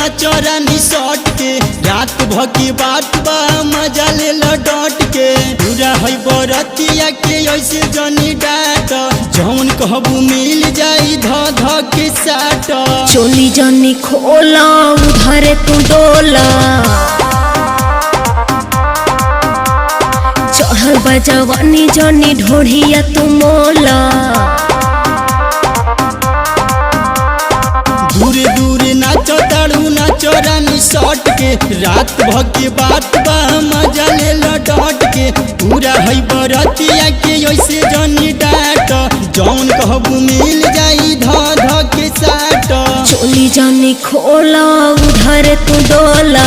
नाचो रानी सट के रात भकी बात बा मजा ले लो डट के पूरा है बरतिया के ऐसे जनी डाट जौन कहबू मिल जाई ध ध के साट चोली जनी खोला उधरे तू डोला चढ़ल बा जवानी जनी ढोढ़िया तू मोला दूरे दूरे नाचो ताड़ू नाचो रानी सट के रात भके बात बा मजा ले लो डट के पूरा है बरतिया के ऐसे जनी डाट जौन कहबू मिल जाई ध ध के साट चोली जनी खोला उधरे तू डोला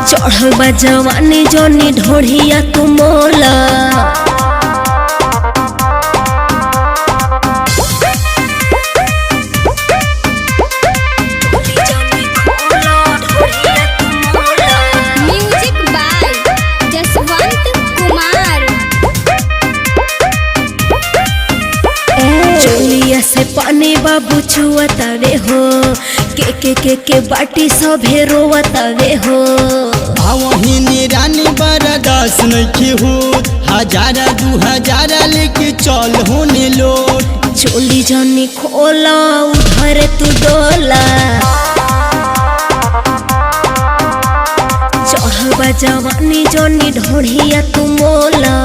चढ़ल बा जवानी जनी ढोढ़िया तू मोला से पानी बाबू छुअतावे हो के बाटी सभे रोवतावे हो आवहिनी रानी बरदास नइखे हो हजारा 2000 लेके चल होने लोट चोली जनी खोला उधर तू डोला चढ़ल बा जवानी जनी ढोढ़िया तू मोला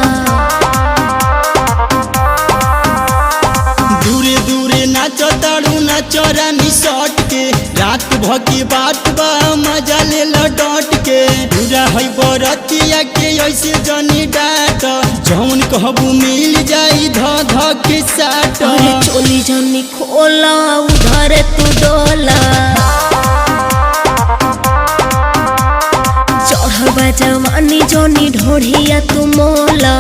दूरे दूरे नाचो ताड़ू नाचो रानी सट के रात भकी बात बा मजा ले लो डट के पूरा है बरतिया के ऐसे जनी डाट जौन कहबू मिल जाई ध ध के साट चोली जनी खोला उधर तू डोला चढ़ल बा जवानी जनी ढोढ़िया तू मोला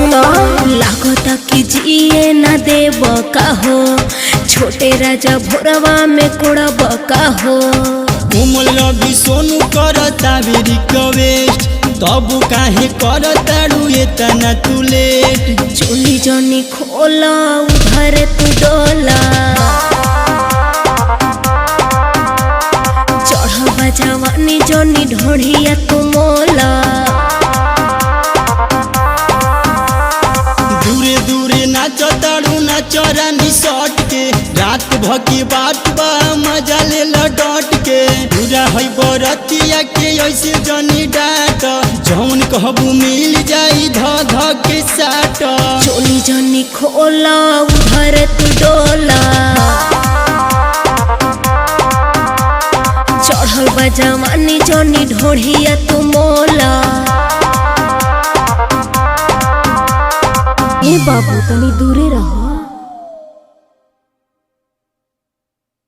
लागता कि जिए न देव का हो छोटे राजा भोरवा में कोड़ब का हो कोमल रवि सोनू करता रिक्वेस्ट तब काहे करताड़ू एतना तू लेट चोली जनी खोला उधर तू डोला चढ़ल बा जवानी जनी ढोढ़िया तू मोला दूरे दूरे नाचो ताड़ू नाचो रानी सट के रात भकी बात बा मजा ले लो डट के पूरा है बरतिया के ऐसे जनी डाट जौन कहबू मिल जाई ध ध के साट चोली जनी खोला उधर तू डोला चढ़ल बा जवानी जनी ढोढ़िया तू मोला ए बाबू तनी दूरे रहो।